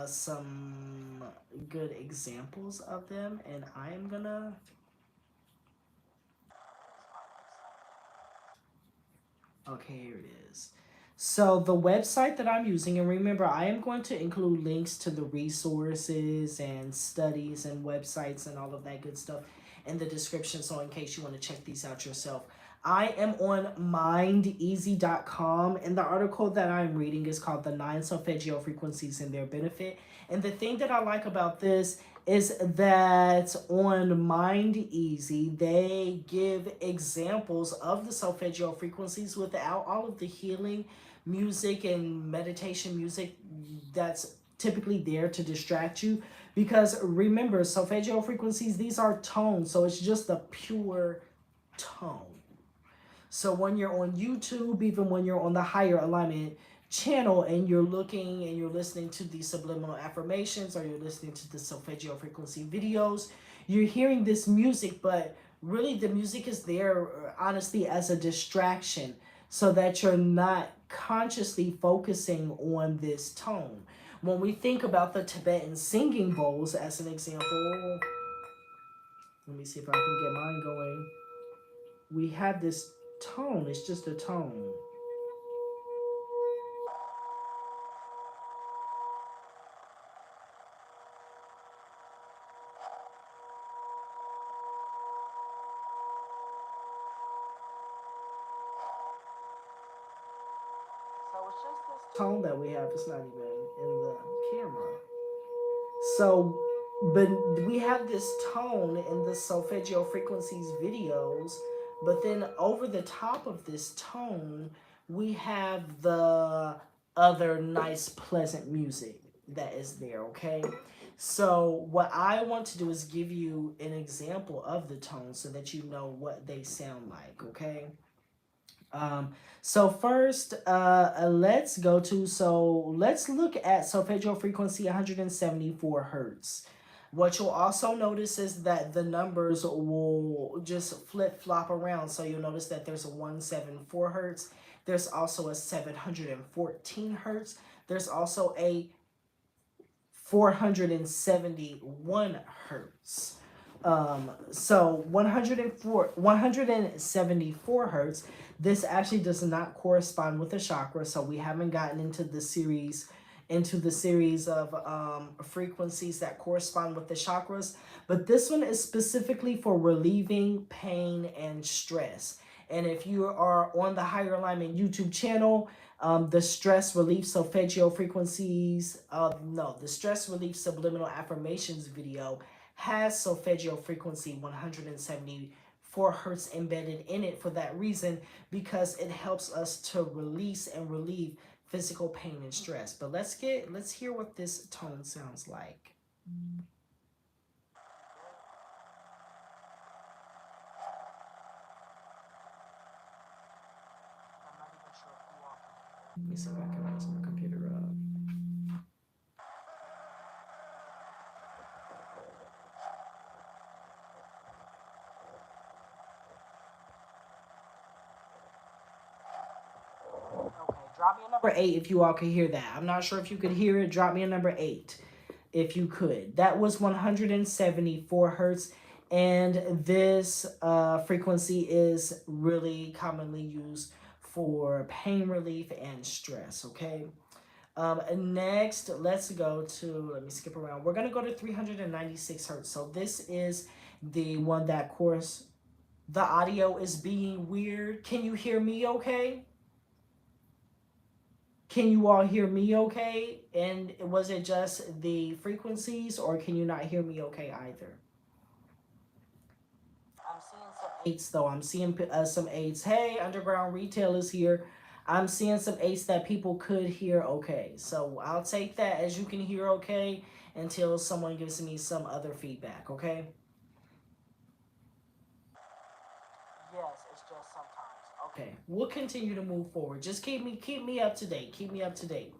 some good examples of them. And I am gonna... Okay, here it is. So the website that I'm using, and remember, I am going to include links to the resources and studies and websites and all of that good stuff in the description. So in case you want to check these out yourself, I am on mindeasy.com, and the article that I'm reading is called The 9 Solfeggio Frequencies and Their Benefit. And the thing that I like about this is that on Mind Easy, they give examples of the solfeggio frequencies without all of the healing music and meditation music that's typically there to distract you. Because remember, solfeggio frequencies, these are tones, so it's just a pure tone. So when you're on YouTube, even when you're on the higher alignment channel, and you're looking and you're listening to the subliminal affirmations, or you're listening to the solfeggio frequency videos, you're hearing this music, but really the music is there honestly as a distraction, so that you're not consciously focusing on this tone. When we think about the Tibetan singing bowls as an example, let me see if I can get mine going. We have this tone, it's just a tone. So it's just this tone that we have. It's not even in the camera. So, but we have this tone in the solfeggio frequencies videos, but then over the top of this tone, we have the other nice, pleasant music that is there, okay? So, what I want to do is give you an example of the tone so that you know what they sound like, okay? Um, so first, let's look at solfeggio frequency 174 hertz. What you'll also notice is that the numbers will just flip flop around. So you'll notice that there's a 174 hertz. There's also a 714 hertz. There's also a 471 hertz. So 174 hertz, this actually does not correspond with a chakra, so we haven't gotten into the series into the series of frequencies that correspond with the chakras. But this one is specifically for relieving pain and stress. And if you are on the Higher Alignment YouTube channel, the stress relief solfeggio frequencies, no, the stress relief subliminal affirmations video has solfeggio frequency 174 hertz embedded in it for that reason, because it helps us to release and relieve physical pain and stress. But let's hear what this tone sounds like. Let me see if I can raise my computer up. Okay, drop me a number 8 if you all could hear that. I'm not sure if you could hear it. Drop me a number 8 if you could. That was 174 hertz. And this frequency is really commonly used for pain relief and stress, okay? Next, let's go to, let me skip around. We're going to go to 396 hertz. So this is the one that, of course, the audio is being weird. Can you hear me okay? Can you all hear me okay? And was it just the frequencies, or can you not hear me okay either? I'm seeing some eights though. I'm seeing some eights. Hey, Underground Retail is here. I'm seeing some eights that people could hear okay. So I'll take that as you can hear okay until someone gives me some other feedback, okay? Yes, it's just sometimes. Okay, we'll continue to move forward. Just keep me up to date. Keep me up to date.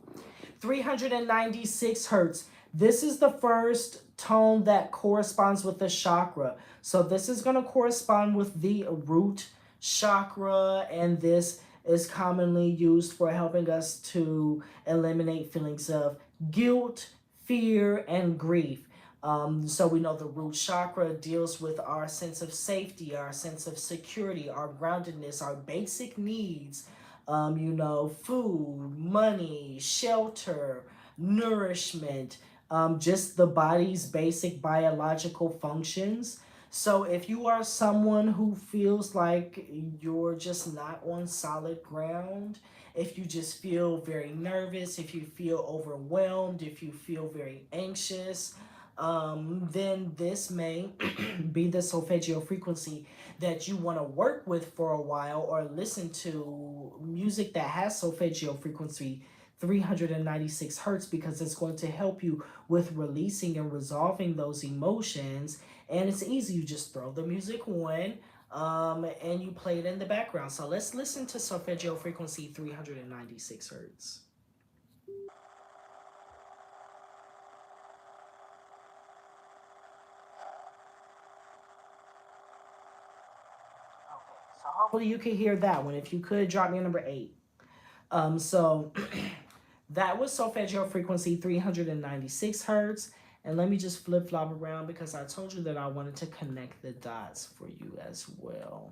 396 hertz. This is the first tone that corresponds with the chakra. So this is going to correspond with the root chakra, and this is commonly used for helping us to eliminate feelings of guilt, fear, and grief. So we know the root chakra deals with our sense of safety, our sense of security, our groundedness, our basic needs. Food, money, shelter, nourishment, just the body's basic biological functions. So if you are someone who feels like you're just not on solid ground, if you just feel very nervous, if you feel overwhelmed, if you feel very anxious, then this may be the solfeggio frequency that you want to work with for a while, or listen to music that has solfeggio frequency 396 hertz, because it's going to help you with releasing and resolving those emotions. And it's easy. You just throw the music on and you play it in the background. So let's listen to solfeggio frequency 396 hertz. So hopefully you can hear that one. If you could, drop me a number 8. So that was solfeggio frequency 396 hertz. And let me just flip-flop around, because I told you that I wanted to connect the dots for you as well.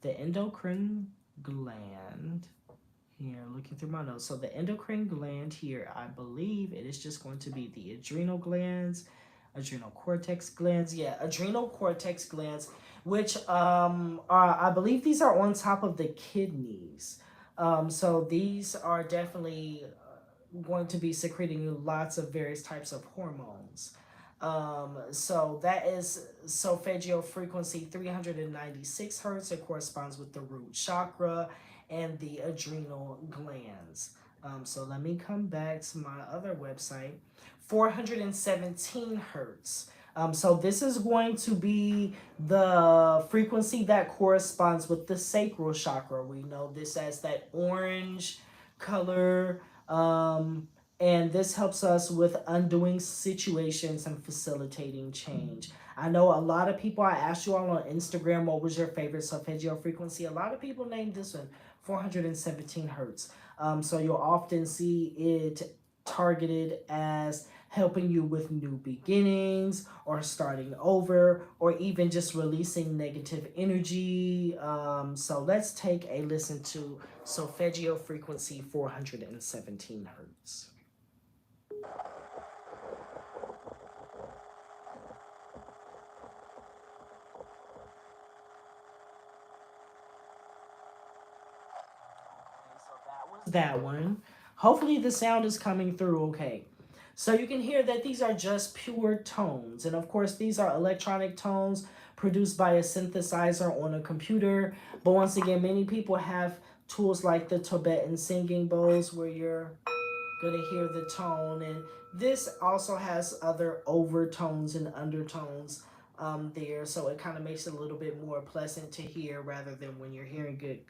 The endocrine gland here, looking through my notes. So the endocrine gland here, I believe it is just going to be the adrenal glands, adrenal cortex glands. Yeah, adrenal cortex glands, which I believe these are on top of the kidneys. So these are definitely going to be secreting lots of various types of hormones. So that is solfeggio frequency 396 hertz. It corresponds with the root chakra and the adrenal glands. So let me come back to my other website. 417 hertz. So this is going to be the frequency that corresponds with the sacral chakra. We know this as that orange color. And this helps us with undoing situations and facilitating change. I know a lot of people, I asked you all on Instagram, what was your favorite solfeggio frequency? A lot of people named this one 417 hertz. So you'll often see it targeted as helping you with new beginnings or starting over or even just releasing negative energy. So let's take a listen to Solfeggio frequency 417 hertz. That one. Hopefully the sound is coming through okay. So you can hear that these are just pure tones. And of course, these are electronic tones produced by a synthesizer on a computer. But once again, many people have tools like the Tibetan singing bowls where you're going to hear the tone. And this also has other overtones and undertones there. So it kind of makes it a little bit more pleasant to hear rather than when you're hearing it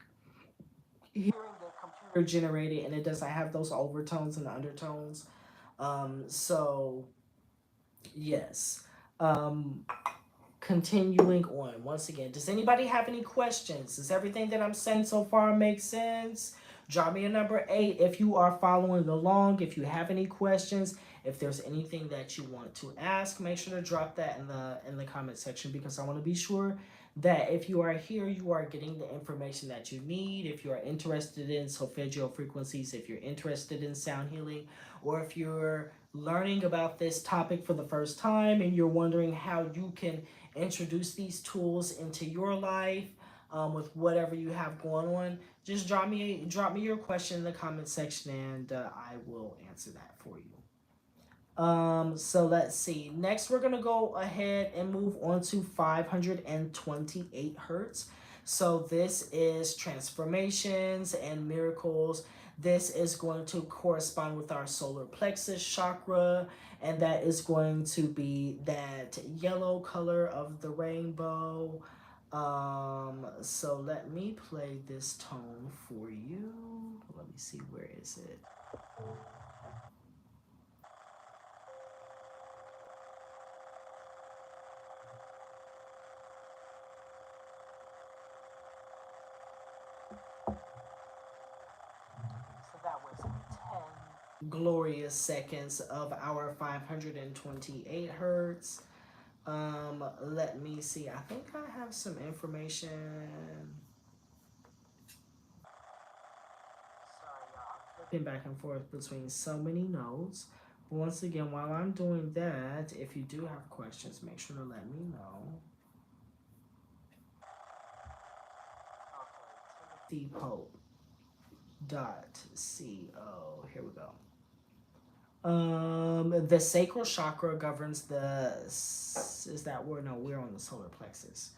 computer generated and it doesn't have those overtones and undertones. So yes. Um, Continuing on. Once again, does anybody have any questions? Does everything that I'm saying so far make sense? Drop me a number 8 if you are following along. If you have any questions, if there's anything that you want to ask, make sure to drop that in the comment section because I want to be sure that if you are here, you are getting the information that you need. If you are interested in solfeggio frequencies, if you're interested in sound healing, or if you're learning about this topic for the first time and you're wondering how you can introduce these tools into your life with whatever you have going on, just drop me your question in the comment section and I will answer that for you. So let's see. Next, we're gonna go ahead and move on to 528 hertz. So this is transformations and miracles. This is going to correspond with our solar plexus chakra, and that is going to be that yellow color of the rainbow. So let me play this tone for you. Let me see, where is it? So that was 10 glorious seconds of our 528 hertz. Let me see. I think I have some information. Sorry, y'all. Flipping back and forth between so many nodes. But once again, while I'm doing that, if you do have questions, make sure to let me know. Okay, Pope.co. Here we go. The sacral chakra governs the. Is that word? No, we're on the solar plexus.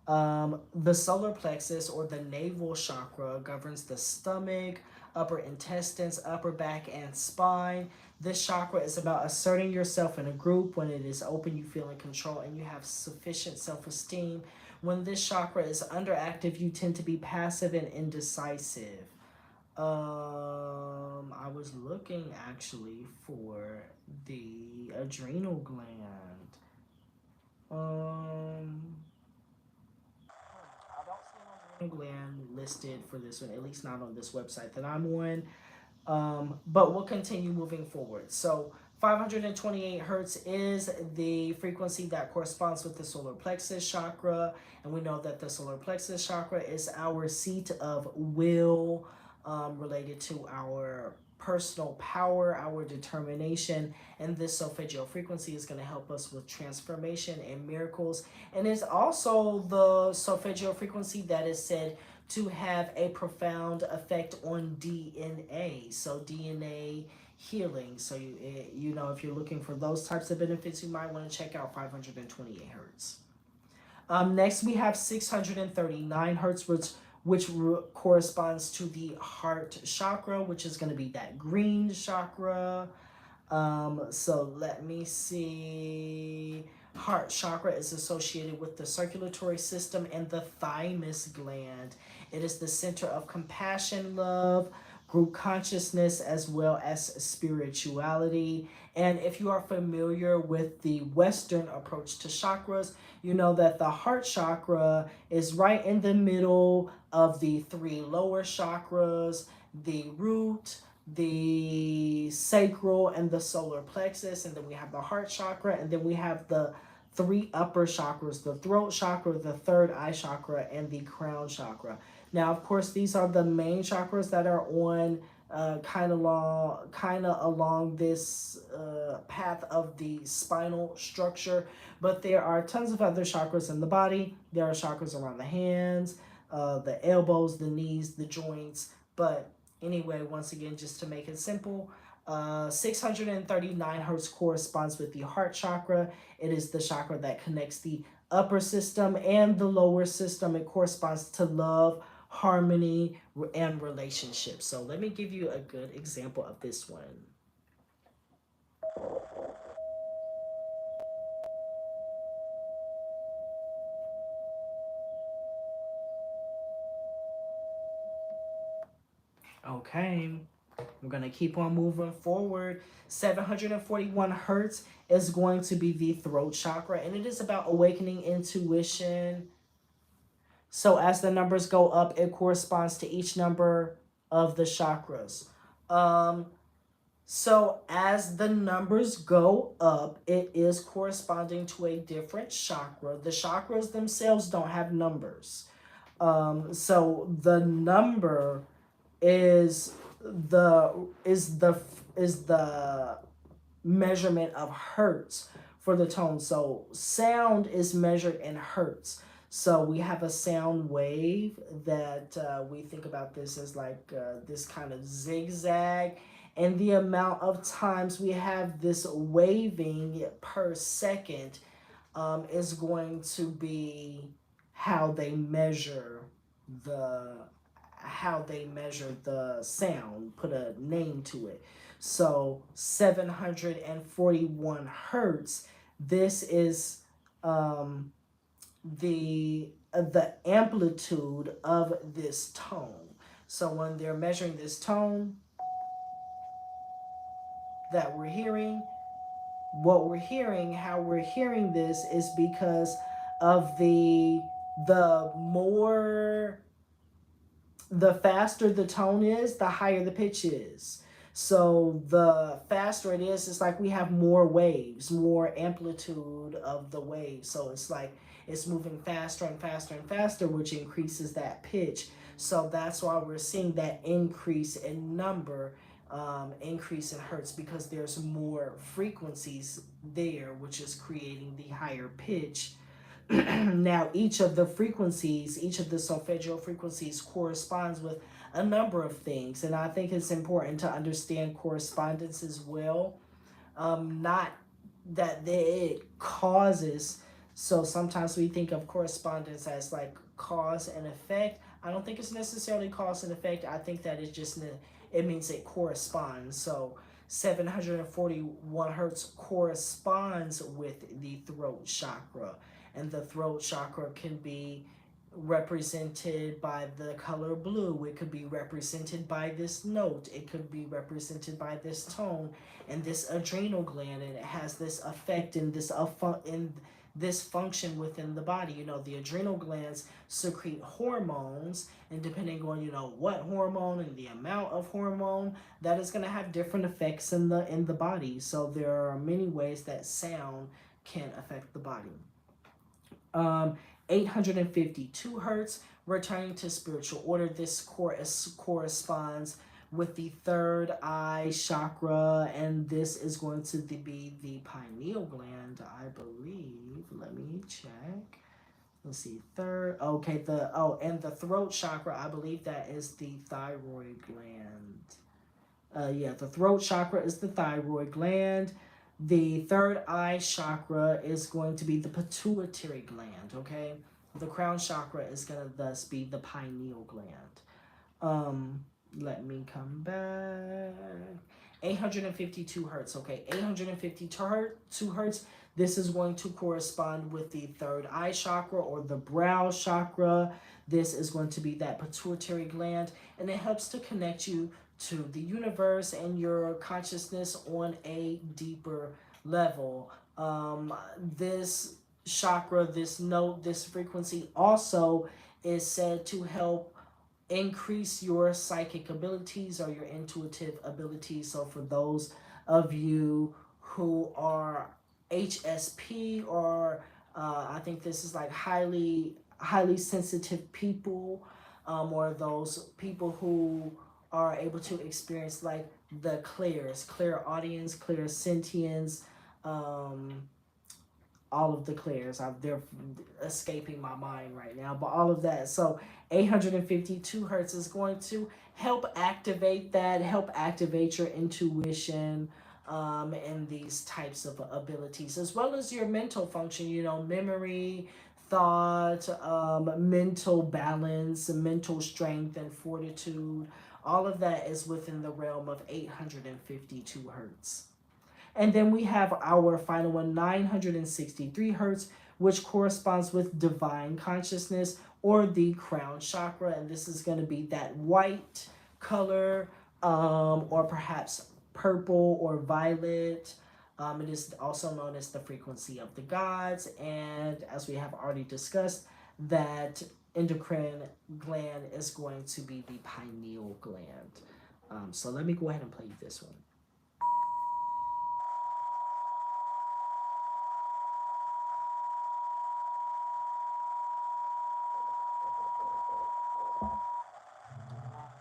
The solar plexus or the navel chakra governs the stomach, upper intestines, upper back, and spine. This chakra is about asserting yourself in a group. When it is open, you feel in control and you have sufficient self esteem. When this chakra is underactive, you tend to be passive and indecisive. I was looking actually for the adrenal gland. I don't see an adrenal gland listed for this one, at least not on this website that I'm on. But we'll continue moving forward. So 528 hertz is the frequency that corresponds with the solar plexus chakra. And we know that the solar plexus chakra is our seat of will, related to our personal power, our determination, and this solfeggio frequency is going to help us with transformation and miracles. And it's also the solfeggio frequency that is said to have a profound effect on DNA. So DNA healing. So you know, if you're looking for those types of benefits, you might want to check out 528 hertz. Next, we have 639 hertz, which corresponds to the heart chakra, which is going to be that green chakra. So let me see. Heart chakra is associated with the circulatory system and the thymus gland. It is the center of compassion, love, group consciousness, as well as spirituality. And if you are familiar with the Western approach to chakras, you know that the heart chakra is right in the middle of the three lower chakras: the root, the sacral and the solar plexus, and then we have the heart chakra, and then we have the three upper chakras: the throat chakra, the third eye chakra, and the crown chakra. Now, of course, these are the main chakras that are on kind of along this path of the spinal structure, but there are tons of other chakras in the body. There are chakras around the hands, the elbows, the knees, the joints. But anyway, once again, just to make it simple, 639 hertz corresponds with the heart chakra. It is the chakra that connects the upper system and the lower system. It corresponds to love, harmony, and relationships. So let me give you a good example of this one. Okay, we're going to keep on moving forward. 741 hertz is going to be the throat chakra, and it is about awakening intuition. So as the numbers go up, it corresponds to each number of the chakras. Um, so as the numbers go up, it is corresponding to a different chakra. The chakras themselves don't have numbers. So the number is the measurement of hertz for the tone. So sound is measured in hertz. So we have a sound wave that we think about this as like this kind of zigzag, and the amount of times we have this waving per second is going to be how they measure the sound, put a name to it. So 741 hertz, this is um, the amplitude of this tone. So when they're measuring this tone that we're hearing, how we're hearing this is because of the more the faster the tone is, the higher the pitch is. So the faster it is, it's like we have more waves, more amplitude of the wave. So it's like it's moving faster and faster and faster, which increases that pitch. So that's why we're seeing that increase in number, increase in hertz, because there's more frequencies there, which is creating the higher pitch. Now, each of the solfeggio frequencies corresponds with a number of things, and I think it's important to understand correspondence as well. Not that it causes. So sometimes we think of correspondence as like cause and effect. I don't think it's necessarily cause and effect. I think that it means it corresponds. So 741 hertz corresponds with the throat chakra, and the throat chakra can be represented by the color blue. It could be represented by this note. It could be represented by this tone and this adrenal gland, and it has this effect in this function within the body. You know, the adrenal glands secrete hormones, and depending on what hormone and the amount of hormone, that is going to have different effects in the body. So there are many ways that sound can affect the body. um, 852 hertz, returning to spiritual order. This corresponds with the third eye chakra, and this is going to be the pineal gland, I believe. Let me check. Let's see, third. Okay, and the throat chakra, I believe that is the thyroid gland. Yeah, the throat chakra is the thyroid gland. The third eye chakra is going to be the pituitary gland, okay? The crown chakra is going to thus be the pineal gland. Let me come back. 852 hertz, okay? 852 hertz. This is going to correspond with the third eye chakra or the brow chakra. This is going to be that pituitary gland, and it helps to connect you to the universe and your consciousness on a deeper level. This chakra, this note, this frequency also is said to help increase your psychic abilities or your intuitive abilities. So for those of you who are HSP, or I think this is like highly sensitive people, or those people who are able to experience like the clear audience, clear sentience, um, all of the clairs. They're escaping my mind right now, but all of that. So 852 hertz is going to help activate that, help activate your intuition, and these types of abilities, as well as your mental function, you know, memory, thought, mental balance, mental strength, and fortitude. All of that is within the realm of 852 hertz. And then we have our final one, 963 hertz, which corresponds with divine consciousness or the crown chakra. And this is going to be that white color, or perhaps purple or violet. It is also known as the frequency of the gods. And as we have already discussed, that endocrine gland is going to be the pineal gland. So let me go ahead and play this one.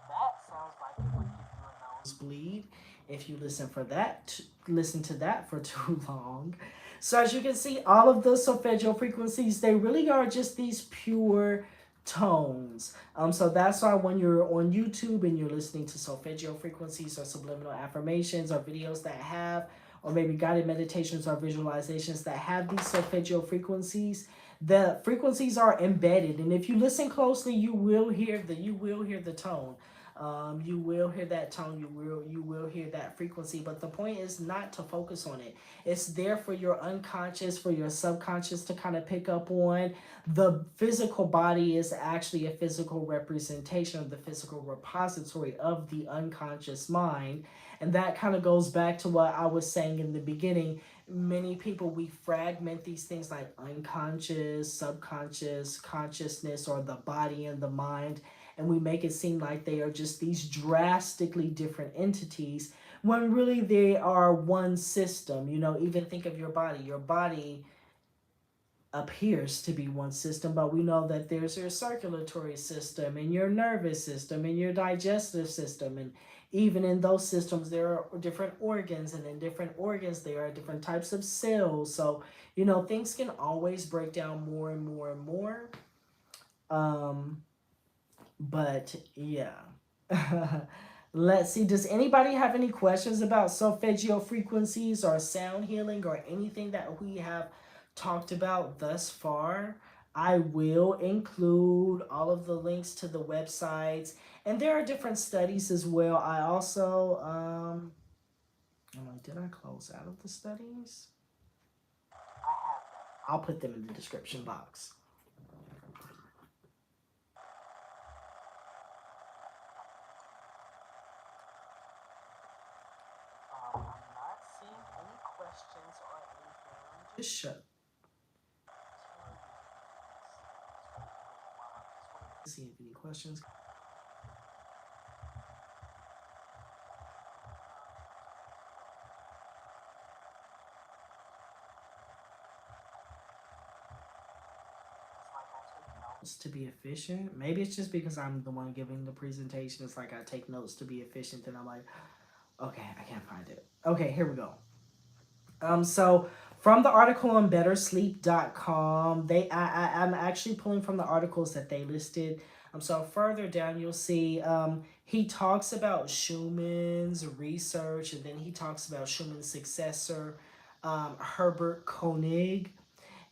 That sounds like it would give you a nosebleed if you listen to that for too long. So as you can see, all of the solfeggio frequencies, they really are just these pure tones. So that's why when you're on YouTube and you're listening to solfeggio frequencies or subliminal affirmations or videos that have, or maybe guided meditations or visualizations that have these solfeggio frequencies, the frequencies are embedded, and if you listen closely, you will hear the tone. You will hear that tone. You will hear that frequency. But the point is not to focus on it. It's there for your unconscious, for your subconscious to kind of pick up on. The physical body is actually a physical representation of the physical repository of the unconscious mind, and that kind of goes back to what I was saying in the beginning. Many people, we fragment these things like unconscious, subconscious, consciousness, or the body and the mind, and we make it seem like they are just these drastically different entities when really they are one system. You know, even think of your body. Your body appears to be one system, but we know that there's your circulatory system and your nervous system and your digestive system, and even in those systems there are different organs, and in different organs there are different types of cells. So you know, things can always break down more and more and more. um but yeah. Let's see, does anybody have any questions about solfeggio frequencies or sound healing or anything that we have talked about thus far? I will include all of the links to the websites, and there are different studies as well. I also did I close out of the studies? I have them. I'll put them in the description box. I'm not seeing any questions or anything. Just shut. See if any questions. To be efficient. Maybe it's just because I'm the one giving the presentation. It's like I take notes to be efficient, and I'm like, okay, I can't find it. Okay, here we go. So from the article on bettersleep.com, I'm actually pulling from the articles that they listed. So further down, you'll see he talks about Schumann's research, and then he talks about Schumann's successor, Herbert Koenig.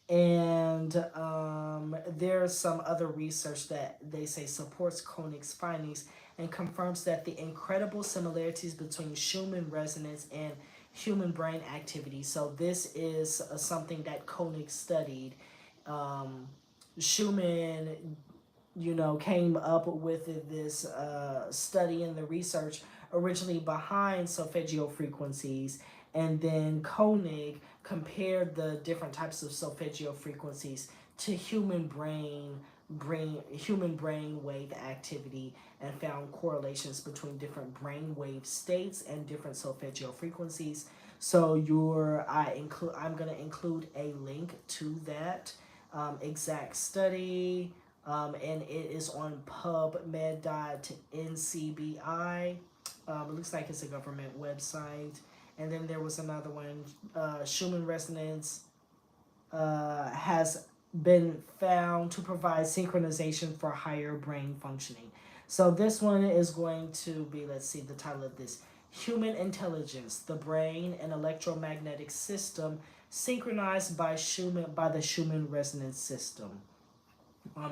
And there's some other research that they say supports Koenig's findings and confirms that the incredible similarities between Schumann resonance and human brain activity. So this is something that Koenig studied. Schumann, you know, came up with this study and the research originally behind solfeggio frequencies, and then Koenig compared the different types of solfeggio frequencies to human brain human brain wave activity and found correlations between different brain wave states and different solfeggio frequencies. So I'm going to include a link to that exact study, and it is on pubmed.ncbi. It looks like it's a government website. And then there was another one, Schumann Resonance has been found to provide synchronization for higher brain functioning. So this one is going to be, let's see the title of this, Human Intelligence, the Brain and Electromagnetic System Synchronized by the Schumann Resonance System.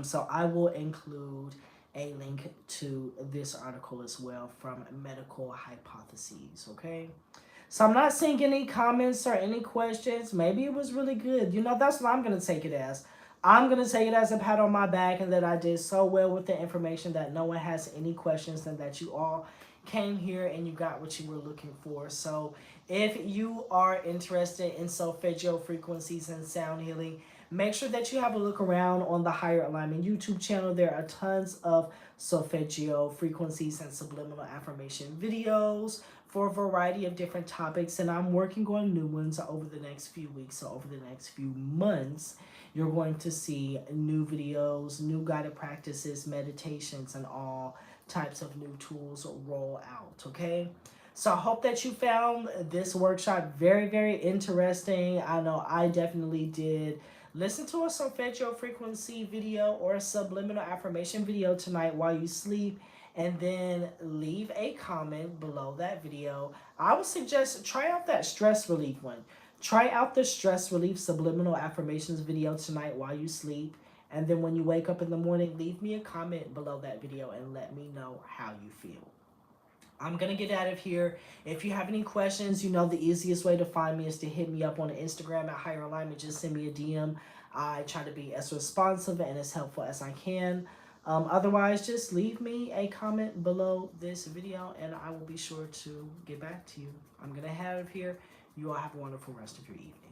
So I will include a link to this article as well from Medical Hypotheses, okay? So I'm not seeing any comments or any questions. Maybe it was really good. You know, that's what I'm going to take it as. I'm going to take it as a pat on my back and that I did so well with the information that no one has any questions and that you all came here and you got what you were looking for. So if you are interested in solfeggio frequencies and sound healing, make sure that you have a look around on the Higher Alignment YouTube channel. There are tons of solfeggio frequencies and subliminal affirmation videos for a variety of different topics, and I'm working on new ones over the next few weeks. So over the next few months, you're going to see new videos, new guided practices, meditations, and all types of new tools roll out, okay? So I hope that you found this workshop very, very interesting. I know I definitely did. Listen to a solfeggio frequency video or a subliminal affirmation video tonight while you sleep, and then leave a comment below that video. I would suggest try out that stress relief one. Try out the stress relief subliminal affirmations video tonight while you sleep. And then when you wake up in the morning, leave me a comment below that video and let me know how you feel. I'm going to get out of here. If you have any questions, you know the easiest way to find me is to hit me up on Instagram at Higher Alignment. Just send me a DM. I try to be as responsive and as helpful as I can. Otherwise, just leave me a comment below this video and I will be sure to get back to you. I'm going to head out of here. You all have a wonderful rest of your evening.